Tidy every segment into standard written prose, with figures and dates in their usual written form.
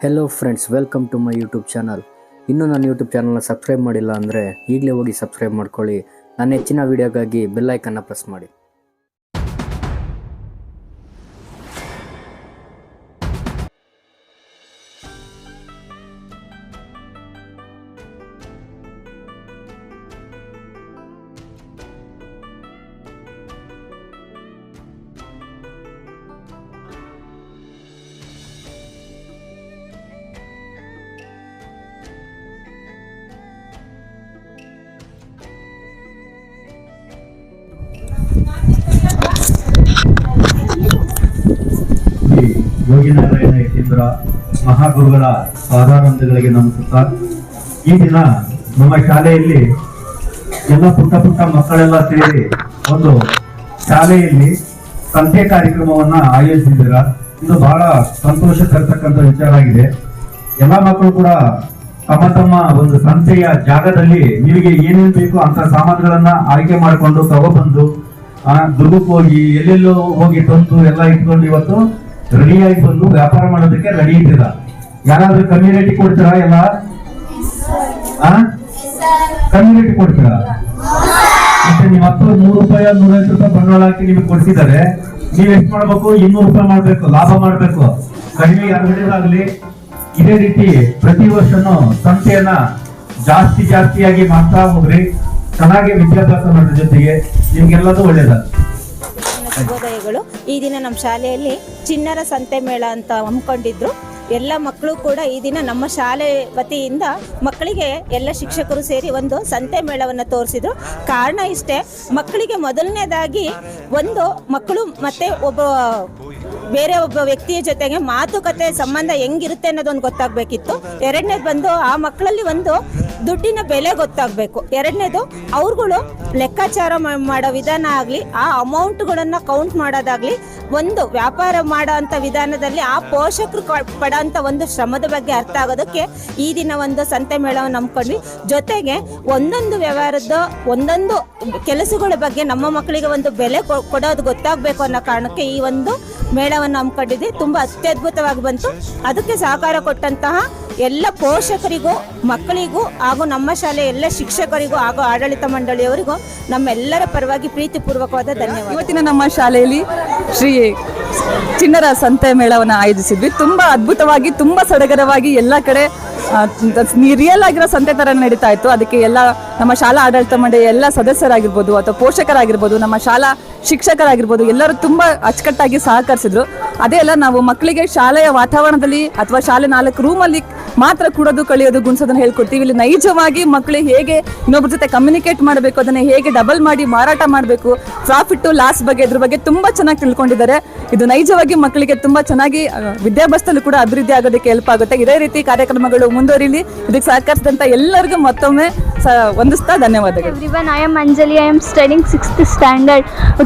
Hello friends, welcome to my YouTube channel. ಇನ್ನೂ ನನ್ನ YouTube ಚಾನಲ್ನ ಸಬ್ಸ್ಕ್ರೈಬ್ ಮಾಡಿಲ್ಲ ಅಂದರೆ ಈಗಲೇ ಹೋಗಿ ಸಬ್ಸ್ಕ್ರೈಬ್ ಮಾಡ್ಕೊಳ್ಳಿ. ನನ್ನ ಹೆಚ್ಚಿನ ವೀಡಿಯೋಗಾಗಿ ಬೆಲ್ ಐಕನ್ನ ಪ್ರೆಸ್ ಮಾಡಿ. ಯೋಗಿನಾರಾಯಣ ಯತೀಂದ್ರ ಮಹಾಗುರುಗಳ ಪಾದಾನಂದಗಳಿಗೆ ನಮಸ್ಕಾರ. ಈ ದಿನ ನಮ್ಮ ಶಾಲೆಯಲ್ಲಿ ಎಲ್ಲ ಪುಟ್ಟ ಮಕ್ಕಳೆಲ್ಲ ಸೇರಿ ಒಂದು ಶಾಲೆಯಲ್ಲಿ ಸಂತೆ ಕಾರ್ಯಕ್ರಮವನ್ನ ಆಯೋಜಿಸಿದ್ದೀರ. ಇದು ಬಹಳ ಸಂತೋಷ ತರತಕ್ಕಂಥ ವಿಚಾರ ಆಗಿದೆ. ಎಲ್ಲ ಮಕ್ಕಳು ಕೂಡ ತಮ್ಮ ಒಂದು ಸಂತೆಯ ಜಾಗದಲ್ಲಿ ನಿಮಗೆ ಏನೇನು ಬೇಕು ಅಂತ ಸಾಮಾನುಗಳನ್ನ ಆಯ್ಕೆ ಮಾಡಿಕೊಂಡು ತಗೊಬಂದು ದುರ್ಗಕ್ಕೆ ಹೋಗಿ ಎಲ್ಲೆಲ್ಲೋ ಹೋಗಿ ತಂದು ಎಲ್ಲ ಇಟ್ಕೊಂಡು ಇವತ್ತು ರೆಡಿಯಾಗಿ ಬಂದು ವ್ಯಾಪಾರ ಮಾಡೋದಕ್ಕೆ ರೆಡಿ ಇದ್ದೀರಾ. ಯಾರಾದ್ರೂ ಕಮ್ಮಿ ರೇಟಿಗೆ ಕೊಡ್ತೀರಾ? ಎಲ್ಲ ಕಮ್ಮಿ ರೇಟಿಗೆ ಕೊಡ್ತೀರಾ? ಮತ್ತೆ ನಿಮ್ಮ ಹತ್ರ 100 ರೂಪಾಯಿ 150 ರೂಪಾಯಿ ಬಂಡವಾಳ ಹಾಕಿ ನಿಮ್ಗೆ ಕೊಡ್ತಿದ್ದಾರೆ. ನೀವ್ ಎಷ್ಟು ಮಾಡ್ಬೇಕು? 200 ರೂಪಾಯಿ ಮಾಡ್ಬೇಕು, ಲಾಭ ಮಾಡ್ಬೇಕು. ಕಡಿಮೆ ಅಂಗಡಿಗಳಾಗ್ಲಿ ಇದೇ ರೀತಿ ಪ್ರತಿ ವರ್ಷನೂ ಸಂತೆಯನ್ನ ಜಾಸ್ತಿಯಾಗಿ ಮಾಡ್ತಾ ಹೋಗ್ರಿ. ಚೆನ್ನಾಗಿ ವಿದ್ಯಾಭ್ಯಾಸ ಮಾಡೋದ್ರ ಜೊತೆಗೆ ನಿಮ್ಗೆಲ್ಲದೂ ಒಳ್ಳೇದ. ಶುಭೋದಯಗಳು. ಈ ದಿನ ನಮ್ಮ ಶಾಲೆಯಲ್ಲಿ ಚಿಣ್ಣರ ಸಂತೆ ಮೇಳ ಅಂತ ಹಮ್ಮಿಕೊಂಡಿದ್ರು. ಎಲ್ಲ ಮಕ್ಕಳು ಕೂಡ ಈ ದಿನ ನಮ್ಮ ಶಾಲೆ ವತಿಯಿಂದ ಮಕ್ಕಳಿಗೆ ಎಲ್ಲ ಶಿಕ್ಷಕರು ಸೇರಿ ಒಂದು ಸಂತೆ ಮೇಳವನ್ನು ತೋರಿಸಿದ್ರು. ಕಾರಣ ಇಷ್ಟೇ, ಮಕ್ಕಳಿಗೆ ಮೊದಲನೇದಾಗಿ ಒಂದು ಮಕ್ಕಳು ಮತ್ತೆ ಬೇರೆ ಒಬ್ಬ ವ್ಯಕ್ತಿಯ ಜೊತೆಗೆ ಮಾತುಕತೆ ಸಂಬಂಧ ಹೆಂಗಿರುತ್ತೆ ಅನ್ನೋದೊಂದು ಗೊತ್ತಾಗಬೇಕಿತ್ತು. ಎರಡನೇದು ಬಂದು ಆ ಮಕ್ಕಳಲ್ಲಿ ಒಂದು ದುಡ್ಡಿನ ಬೆಲೆ ಗೊತ್ತಾಗಬೇಕು. ಎರಡನೇದು ಅವ್ರುಗಳು ಲೆಕ್ಕಾಚಾರ ಮಾಡೋ ವಿಧಾನ ಆಗಲಿ, ಆ ಅಮೌಂಟ್ಗಳನ್ನು ಕೌಂಟ್ ಮಾಡೋದಾಗ್ಲಿ, ಒಂದು ವ್ಯಾಪಾರ ಮಾಡೋ ಅಂಥ ವಿಧಾನದಲ್ಲಿ ಆ ಪೋಷಕರು ಪಡೋಂಥ ಒಂದು ಶ್ರಮದ ಬಗ್ಗೆ ಅರ್ಥ ಆಗೋದಕ್ಕೆ ಈ ದಿನ ಒಂದು ಸಂತೆ ಮೇಳವನ್ನು ನಂಬ್ಕೊಂಡ್ವಿ. ಜೊತೆಗೆ ಒಂದೊಂದು ವ್ಯವಹಾರದ ಒಂದೊಂದು ಕೆಲಸಗಳ ಬಗ್ಗೆ ನಮ್ಮ ಮಕ್ಕಳಿಗೆ ಒಂದು ಬೆಲೆ ಕೊಡೋದು ಗೊತ್ತಾಗಬೇಕು ಅನ್ನೋ ಕಾರಣಕ್ಕೆ ಈ ಒಂದು ಮೇಳವನ್ನು ಹಮ್ಮಿಕೊಂಡಿದ್ವಿ. ತುಂಬ ಅತ್ಯದ್ಭುತವಾಗಿ ಬಂತು. ಅದಕ್ಕೆ ಸಹಕಾರ ಕೊಟ್ಟಂತಹ ಎಲ್ಲ ಪೋಷಕರಿಗೂ, ಮಕ್ಕಳಿಗೂ ಹಾಗೂ ನಮ್ಮ ಶಾಲೆಯ ಎಲ್ಲ ಶಿಕ್ಷಕರಿಗೂ ಹಾಗೂ ಆಡಳಿತ ಮಂಡಳಿಯವರಿಗೂ ನಮ್ಮೆಲ್ಲರ ಪರವಾಗಿ ಪ್ರೀತಿಪೂರ್ವಕವಾದ ಧನ್ಯವಾದ. ಇವತ್ತಿನ ನಮ್ಮ ಶಾಲೆಯಲ್ಲಿ ಶ್ರೀ ಚಿಣ್ಣರ ಸಂತೆ ಮೇಳವನ್ನು ಆಯೋಜಿಸಿದ್ವಿ. ತುಂಬಾ ಅದ್ಭುತವಾಗಿ, ತುಂಬಾ ಸಡಗರವಾಗಿ ಎಲ್ಲ ಕಡೆ ರಿಯಲ್ ಆಗಿರೋ ಸಂತೆ ತರ ನಡೀತಾ ಇತ್ತು. ಅದಕ್ಕೆ ಎಲ್ಲ ನಮ್ಮ ಶಾಲಾ ಆಡಳಿತ ಮಂಡಳಿಯ ಎಲ್ಲ ಸದಸ್ಯರಾಗಿರ್ಬೋದು ಅಥವಾ ಪೋಷಕರಾಗಿರ್ಬೋದು, ನಮ್ಮ ಶಾಲಾ ಶಿಕ್ಷಕರಾಗಿರ್ಬೋದು, ಎಲ್ಲರೂ ತುಂಬಾ ಅಚ್ಚುಕಟ್ಟಾಗಿ ಸಹಕರಿಸಿದ್ರು. ಅದೇ ಅಲ್ಲ, ನಾವು ಮಕ್ಕಳಿಗೆ ಶಾಲೆಯ ವಾತಾವರಣದಲ್ಲಿ ಅಥವಾ ಶಾಲೆ 4 ರೂಮಲ್ಲಿ ಮಾತ್ರ ಕೂಡೋದು, ಕಳಿಯೋದು, ಗುಣಿಸೋದನ್ನ ಹೇಳ್ಕೊಡ್ತೀವಿ. ಇಲ್ಲಿ ನೈಜವಾಗಿ ಮಕ್ಕಳಿಗೆ ಹೇಗೆ ಇನ್ನೊಬ್ಬರ ಜೊತೆ ಕಮ್ಯುನಿಕೇಟ್ ಮಾಡಬೇಕು, ಅದನ್ನ ಹೇಗೆ ಡಬಲ್ ಮಾಡಿ ಮಾರಾಟ ಮಾಡಬೇಕು, ಪ್ರಾಫಿಟ್ ಲಾಸ್ ಬಗ್ಗೆ ಇದ್ರ ಬಗ್ಗೆ ತುಂಬಾ ಚೆನ್ನಾಗಿ ತಿಳ್ಕೊಂಡಿದ್ದಾರೆ. ಇದು ನೈಜವಾಗಿ ಮಕ್ಕಳಿಗೆ ತುಂಬಾ ಚೆನ್ನಾಗಿ ವಿದ್ಯಾಭ್ಯಾಸದಲ್ಲೂ ಕೂಡ ಅಭಿವೃದ್ಧಿ ಆಗೋದಕ್ಕೆ ಹೆಲ್ಪ್ ಆಗುತ್ತೆ. ಇದೇ ರೀತಿ ಕಾರ್ಯಕ್ರಮಗಳು ಮುಂದುವರಿಲಿ. ಇದಕ್ಕೆ ಸಹಕರಿಸಿದಂತ ಎಲ್ಲರಿಗೂ ಮತ್ತೊಮ್ಮೆ ವಂದಿಸ್ತಾ ಧನ್ಯವಾದಗಳು. Everyone, I am Anjali. I am studying 6th standard.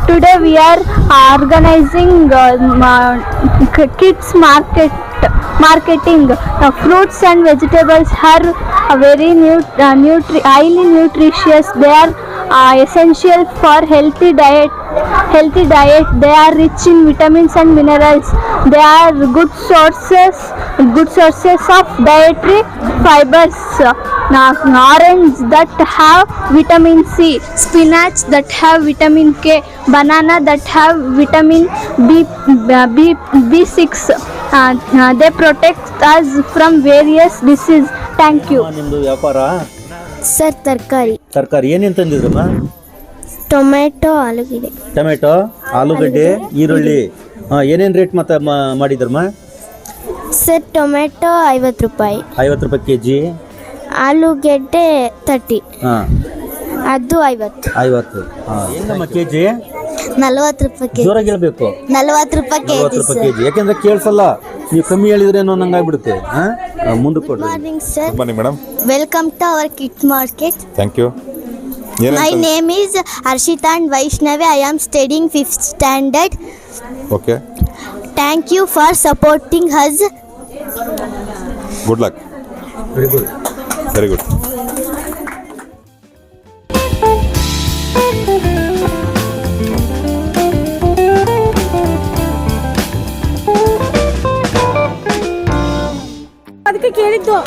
Today we are organizing kids marketing. Fruits and vegetables are very highly nutritious. They are essential for healthy diet. They are rich in vitamins and minerals. They are good sources of dietary fibers. Orange that have vitamin C, spinach that have vitamin K, banana that have vitamin B6. They protect us from various diseases. Thank you. ನಿಮ್ದು ವ್ಯಾಪಾರ? Sir, ತರಕಾರಿ ಏನೇನು ತಂದಿದ್ರಮ್ಮ? Tomato, ಆಲೂಗಡ್ಡೆ. Tomato, ಆಲೂಗಡ್ಡೆ, ಈರುಳ್ಳಿ. ಏನೇನು rate ಮತ್ತೆ ಮಾಡಿದ್ರಮ್ಮ? Sir, tomato 50 ರೂಪಾಯಿ. 50 ರೂಪಾಯಿ ಕೆಜಿ. ಆಲೂಗೆಡ್ಡೆ 30. ಅದು 50. ಏನಮ್ಮ ಕೆಜಿ? 40 ರೂಪಾಯಿ ಕೆಜಿ. ಜೋರಾಗಿ ಹೇಳ್ಬೇಕು. 40 ರೂಪಾಯಿ ಕೆಜಿ. ಯಾಕೆಂದ್ರೆ ಕೇಳಿಸಲ್ಲ, ನೀವು ಕಮ್ಮಿ ಹೇಳಿದ್ರೆ ಏನೋ ನಂಗಾಗ್ಬಿಡುತ್ತೆ. ಮುಂದಕ್ಕೆ ಕೊಡ್ರಿ. Morning sir. Morning madam. Welcome to our kid market. Thank you. My name is Harshita and Vaishnavi. I am studying 5th standard. Okay. Thank you for supporting us. Good luck. Very good. Very good. ಅದಕ್ಕೆ ಕೇಳಿದ್ದು.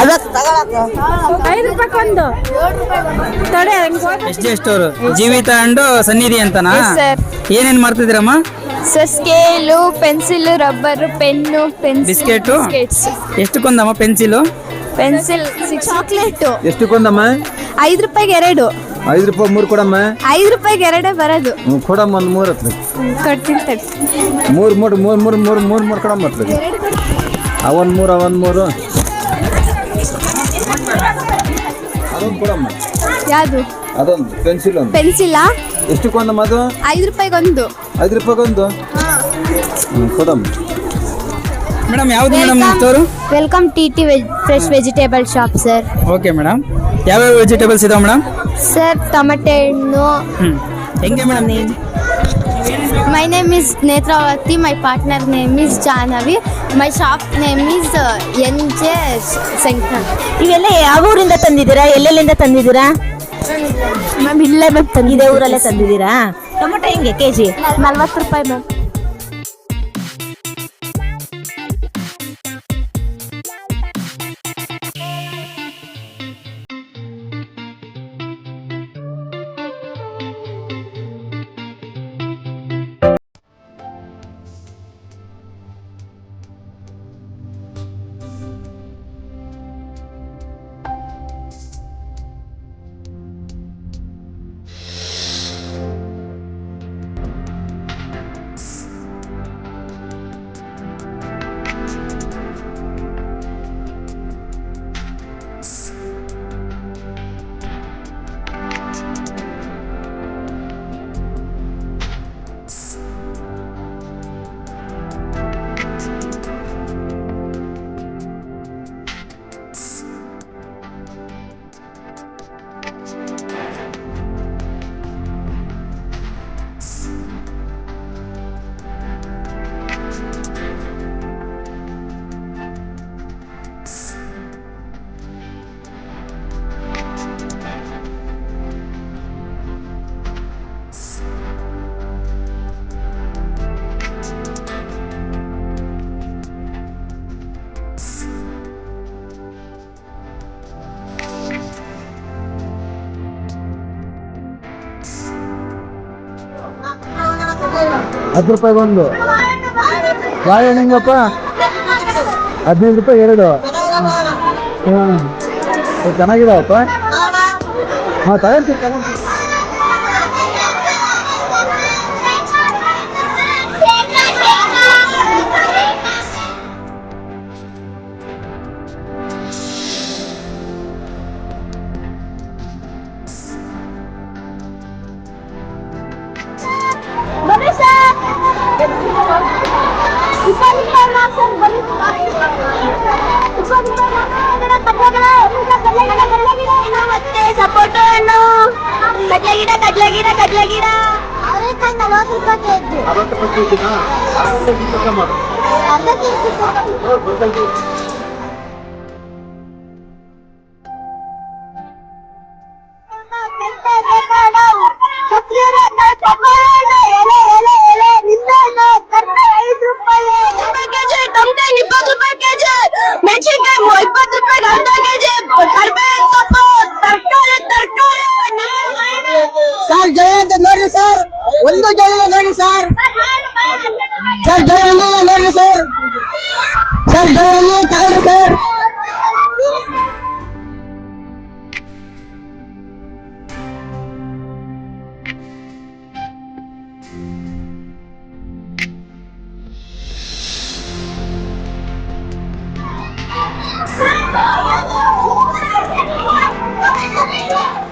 5 ರೂಪಾಯಿ ತಡೆ. ಎಷ್ಟು ಜೀವಿತ and Sannidhi ಅಂತನಾ? ಏನೇನ್ ಮಾಡ್ತಿದ್ದೀರಮ್ಮ? Sir scale, pencil, rubber, pen, biscuit ಎಷ್ಟಕ್ಕೊಂದಮ್ಮ? ಪೆನ್ಸಿಲ್ ಚಾಕ್ಲೇಟು ಎಷ್ಟಕ್ಕೊಂದಮ್ಮ? 5 ರೂಪಾಯಿಗೆ 2. 5 ರೂಪಾಯಿ 3 ಕೊಡಮ್ಮ. 5 ರೂಪಾಯಿಗೆ 2 ಬರೋದು. ಕೊಡಮ್ಮ ಒಂದು 3 ಹತ್ರ. ಕೊಡ್ತೀನಿ ತಡಿ. 3 ಕೊಡಮ್ಮ ಹತ್ರ. ಅವನ್ 3 ಅದೊಂದು ಕೊಡಮ್ಮ. ಯಾವುದು? ಅದೊಂದು ಪೆನ್ಸಿಲ್ ಒಂದು. ಪೆನ್ಸಿಲಾ? ಎಷ್ಟಕ್ಕೊಂದಮ್ಮ ಅದು? 5 ರೂಪಾಯಿಗೊಂದು. 5 ರೂಪಾಯಿಗೊಂದು ಕೊಡಮ್ಮ. ಮೇಡಮ್ ಯಾವ್ದು ಮೇಡಮ್ ನಿಮ್ಮವರು? Welcome to fresh vegetable shop sir. Okay madam, ಯಾವ್ಯಾವ ವೆಜಿಟೇಬಲ್ಸ್ ಇದಾವೆ ಮೇಡಮ್? ಸರ್ ಟೊಮೆಟೊ ಹಣ್ಣು. ಹೆಂಗೆ madam? My name is Netravati. My partner name is Jahnavi. My shop name is NJ Center. ಇವೆಲ್ಲ ಯಾವ ಊರಿಂದ ತಂದಿದ್ದೀರಾ? ಎಲ್ಲೆಲ್ಲಿಂದ ತಂದಿದ್ದೀರಾ? ಮ್ಯಾಮ್ ಇಲ್ಲೇ ಮ್ಯಾಮ್ ಇದೇ ಊರಲ್ಲೇ ತಂದಿದ್ದೀರಾ? ಟೊಮೆಟೊ ಹೆಂಗೆ ಕೆಜಿ? 40 ರೂಪಾಯಿ ಮ್ಯಾಮ್. ಹತ್ತು ರೂಪಾಯಿಗೊಂದು. ಬಾಳೆಹಣ್ಣು ಹೆಂಗಪ್ಪ? 15 ರೂಪಾಯಿ 2. ಚೆನ್ನಾಗಿದಾವಪ್ಪ. ತಗೊಂತೀವಿ. ಸಪೋಟ ಹಣ್ಣು, ಕಡ್ಲೆ ಗಿಡ 40 ರೂಪಾಯಿ ಕೆಜಿ. ಅರ್ಧ ಕೆಜಿ. ಸರ್ ಜಯಂತ ನೋಡ್ರಿ ಸರ್, ಒಂದು ಜಯ ನೋಡಿ ಸರ್. ಸರ್ ಜಯ ನೋಡ್ರಿ ಸರ್. ಸರ್ ಜಯ ತಗೊಳ್ಳಿ ಸರ್. Thank you.